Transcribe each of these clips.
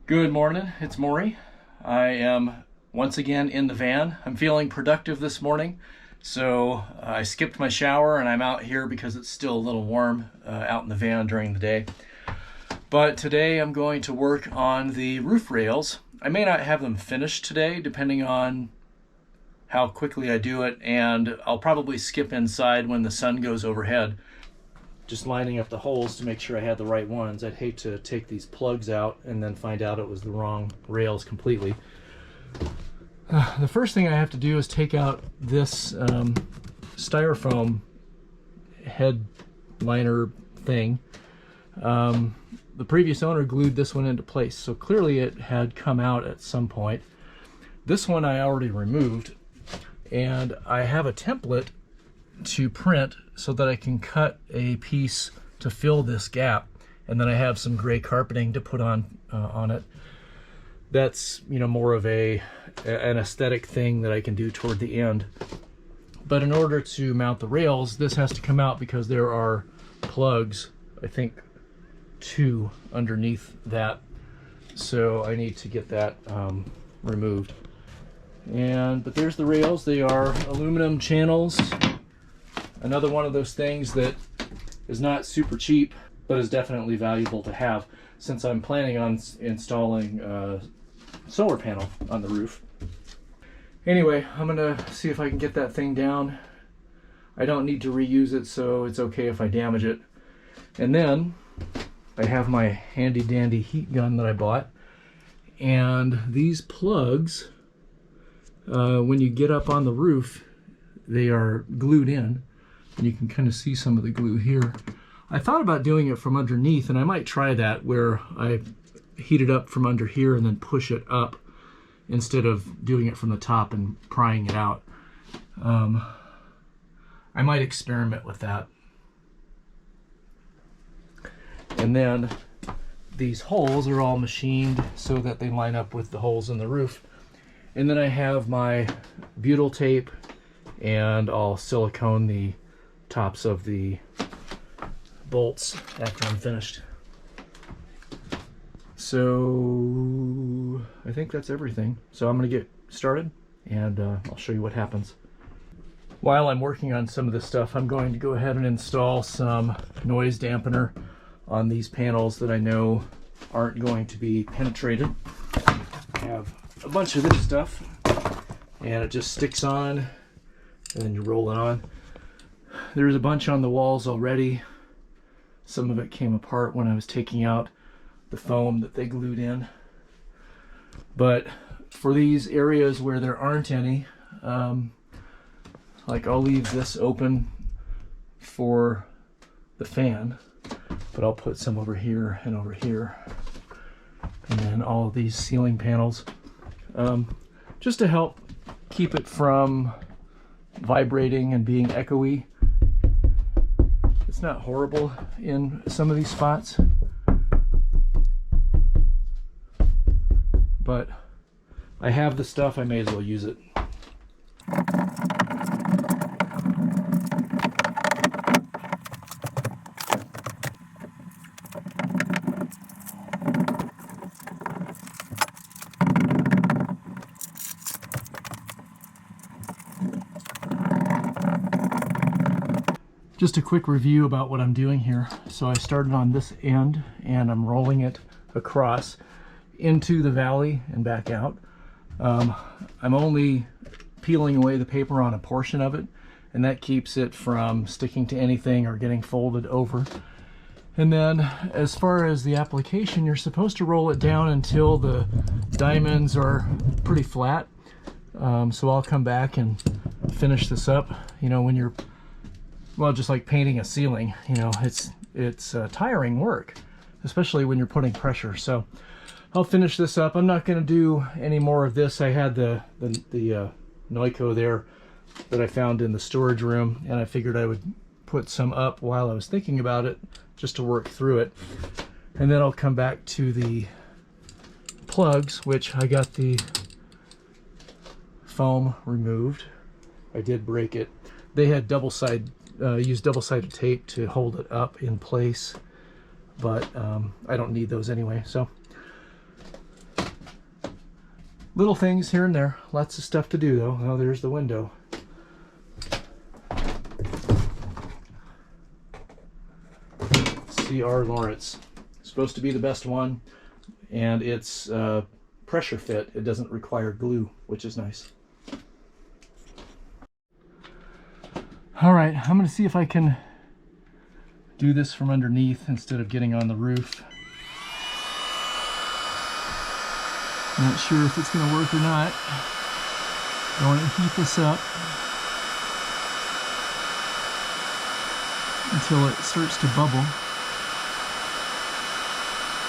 Good morning, it's Maury. I am once again in the van. I'm feeling productive this morning, so I skipped my shower and I'm out here because it's still a little warm out in the van during the day. But today I'm going to work on the roof rails. I may not have them finished today depending on how quickly I do it, and I'll probably skip inside when the sun goes overhead. Just lining up the holes to make sure I had the right ones. I'd hate to take these plugs out and then find out it was the wrong rails completely. The first thing I have to do is take out this styrofoam headliner thing. The previous owner glued this one into place, so clearly it had come out at some point. This one I already removed, and I have a template to print so that I can cut a piece to fill this gap, and then I have some gray carpeting to put on it. That's, you know, more of an aesthetic thing that I can do toward the end. But in order to mount the rails, this has to come out because there are plugs, I think 2 underneath that, so I need to get that removed. But there's the rails. They are aluminum channels. Another one of those things that is not super cheap, but is definitely valuable to have since I'm planning on installing a solar panel on the roof. Anyway, I'm gonna see if I can get that thing down. I don't need to reuse it, so it's okay if I damage it. And then I have my handy dandy heat gun that I bought, and these plugs, when you get up on the roof, they are glued in. And you can kind of see some of the glue here. I thought about doing it from underneath, and I might try that where I heat it up from under here and then push it up instead of doing it from the top and prying it out. I might experiment with that. And then these holes are all machined so that they line up with the holes in the roof. And then I have my butyl tape, and I'll silicone the tops of the bolts after I'm finished. So I think that's everything. So I'm gonna get started, and I'll show you what happens. While I'm working on some of this stuff, I'm going to go ahead and install some noise dampener on these panels that I know aren't going to be penetrated. I have a bunch of this stuff, and it just sticks on, and then you roll it on. There's a bunch on the walls already. Some of it came apart when I was taking out the foam that they glued in. But for these areas where there aren't any, like I'll leave this open for the fan, but I'll put some over here and over here. And then all of these ceiling panels, just to help keep it from vibrating and being echoey. It's not horrible in some of these spots, but I have the stuff, I may as well use it. Just a quick review about what I'm doing here. So I started on this end and I'm rolling it across into the valley and back out. I'm only peeling away the paper on a portion of it, and that keeps it from sticking to anything or getting folded over. And then as far as the application, you're supposed to roll it down until the diamonds are pretty flat. So I'll come back and finish this up. You know, when you're, well, just like painting a ceiling, you know, it's tiring work, especially when you're putting pressure. So I'll finish this up. I'm not going to do any more of this. I had the Noiko there that I found in the storage room, and I figured I would put some up while I was thinking about it, just to work through it. And then I'll come back to the plugs, which I got the foam removed. I did break it. They had used double-sided tape to hold it up in place, but I don't need those anyway. So Little things here and there. Lots of stuff to do though. Oh, there's the window. C.R. Lawrence. Supposed to be the best one, and it's pressure fit. It doesn't require glue, which is nice. All right, I'm going to see if I can do this from underneath instead of getting on the roof. I'm not sure if it's going to work or not. I want to heat this up until it starts to bubble.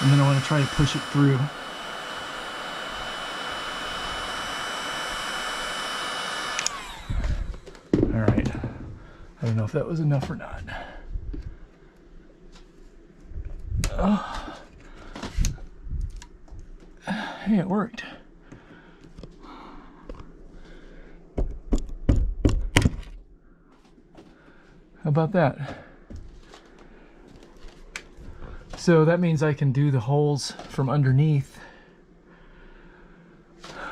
And then I want to try to push it through. All right. I don't know if that was enough or not. Oh. Hey, it worked. How about that? So that means I can do the holes from underneath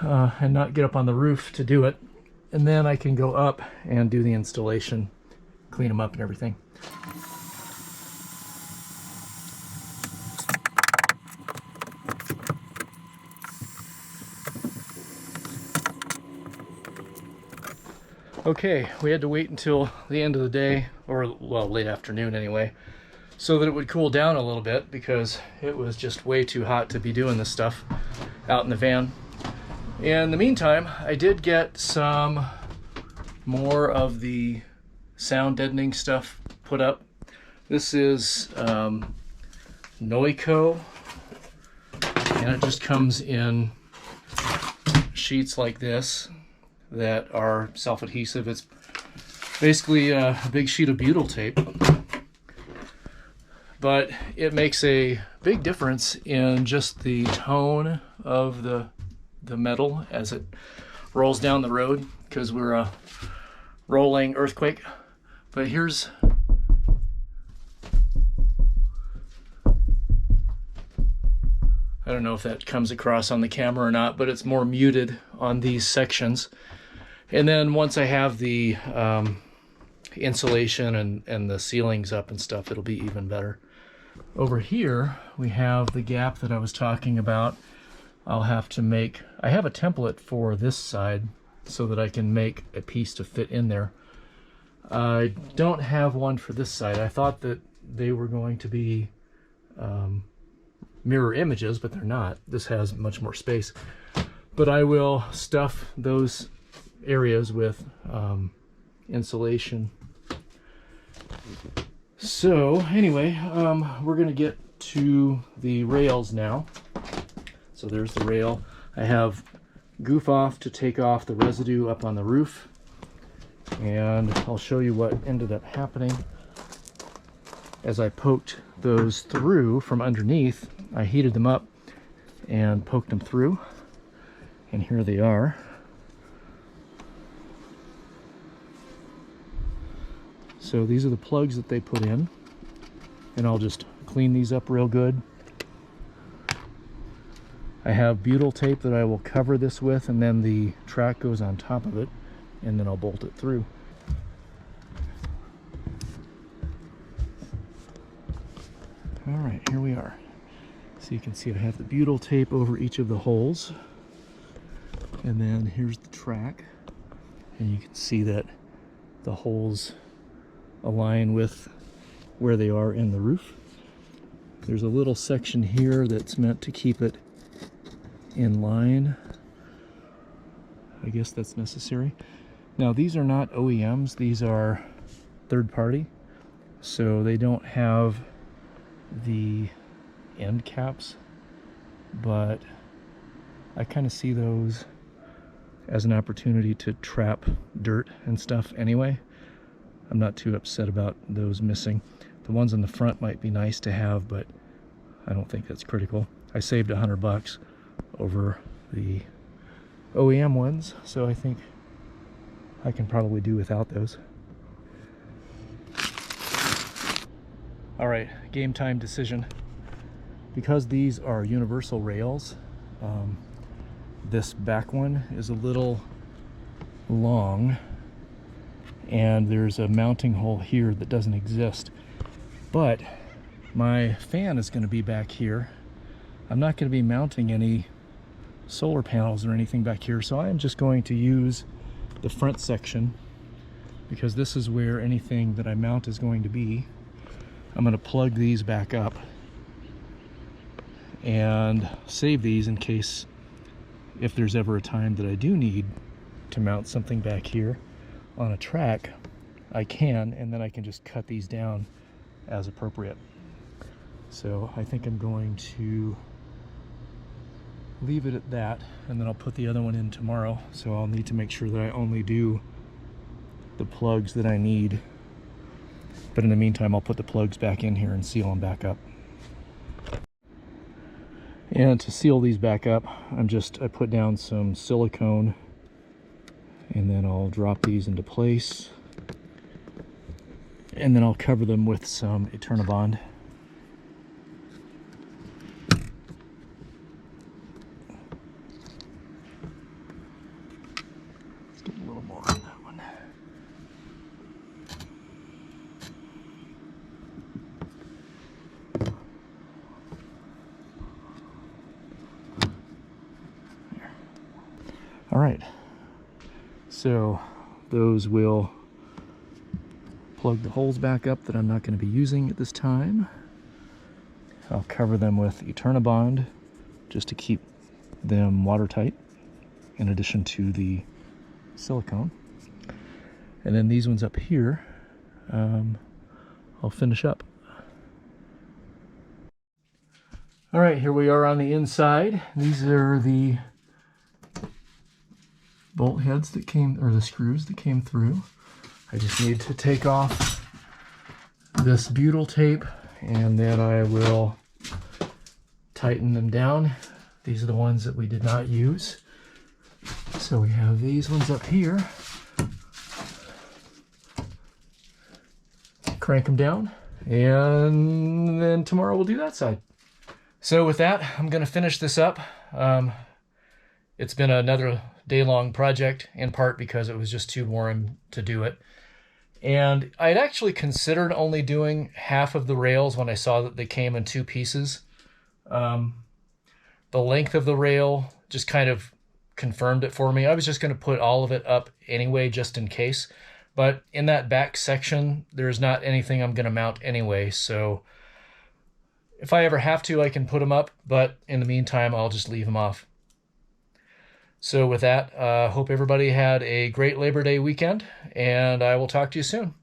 and not get up on the roof to do it. And then I can go up and do the installation, clean them up and everything. Okay, we had to wait until the end of the day, or well, late afternoon anyway, so that it would cool down a little bit, because it was just way too hot to be doing this stuff out in the van. In the meantime, I did get some more of the sound deadening stuff put up. This is Noiko, and it just comes in sheets like this that are self-adhesive. It's basically a big sheet of butyl tape, but it makes a big difference in just the tone of the metal as it rolls down the road, because we're a rolling earthquake. But here's I don't know if that comes across on the camera or not, but it's more muted on these sections. And then once I have the insulation and the ceilings up and stuff, it'll be even better. Over here, we have the gap that I was talking about. I'll have to make, I have a template for this side so that I can make a piece to fit in there. I don't have one for this side. I thought that they were going to be mirror images, but they're not. This has much more space. But I will stuff those areas with insulation. So anyway, we're gonna get to the rails now. So there's the rail. I have goof off to take off the residue up on the roof, and I'll show you what ended up happening. As I poked those through from underneath, I heated them up and poked them through, and here they are. So these are the plugs that they put in, and I'll just clean these up real good. I have butyl tape that I will cover this with, and then the track goes on top of it, and then I'll bolt it through. All right, here we are. So you can see I have the butyl tape over each of the holes, and then here's the track, and you can see that the holes align with where they are in the roof. There's a little section here that's meant to keep it in line. I guess that's necessary. Now these are not OEMs, these are third party, so they don't have the end caps, but I kind of see those as an opportunity to trap dirt and stuff anyway. I'm not too upset about those missing. The ones on the front might be nice to have, but I don't think that's critical. I saved $100 over the OEM ones, so I think I can probably do without those. All right, game time decision. Because these are universal rails, This back one is a little long, and there's a mounting hole here that doesn't exist. But my fan is going to be back here. I'm not going to be mounting any solar panels or anything back here, so I am just going to use the front section, because this is where anything that I mount is going to be. I'm going to plug these back up and save these in case, if there's ever a time that I do need to mount something back here on a track, I can, and then I can just cut these down as appropriate. So I think I'm going to leave it at that, and then I'll put the other one in tomorrow. So I'll need to make sure that I only do the plugs that I need. But in the meantime, I'll put the plugs back in here and seal them back up. And to seal these back up, I put down some silicone, and then I'll drop these into place. And then I'll cover them with some Eternabond. Let's get a little more on that one. There. All right. So those will plug the holes back up that I'm not going to be using at this time. I'll cover them with Eternabond just to keep them watertight, in addition to the silicone. And then these ones up here, I'll finish up. All right, here we are on the inside. These are the bolt heads that came, or the screws that came through. I just need to take off this butyl tape, and then I will tighten them down. These are the ones that we did not use. So we have these ones up here. Crank them down, and then tomorrow we'll do that side. So with that, I'm going to finish this up. It's been another day-long project, in part because it was just too warm to do it. And I had actually considered only doing half of the rails when I saw that they came in two pieces. The length of the rail just kind of confirmed it for me. I was just going to put all of it up anyway, just in case. But in that back section, there's not anything I'm going to mount anyway. So if I ever have to, I can put them up. But in the meantime, I'll just leave them off. So with that, hope everybody had a great Labor Day weekend, and I will talk to you soon.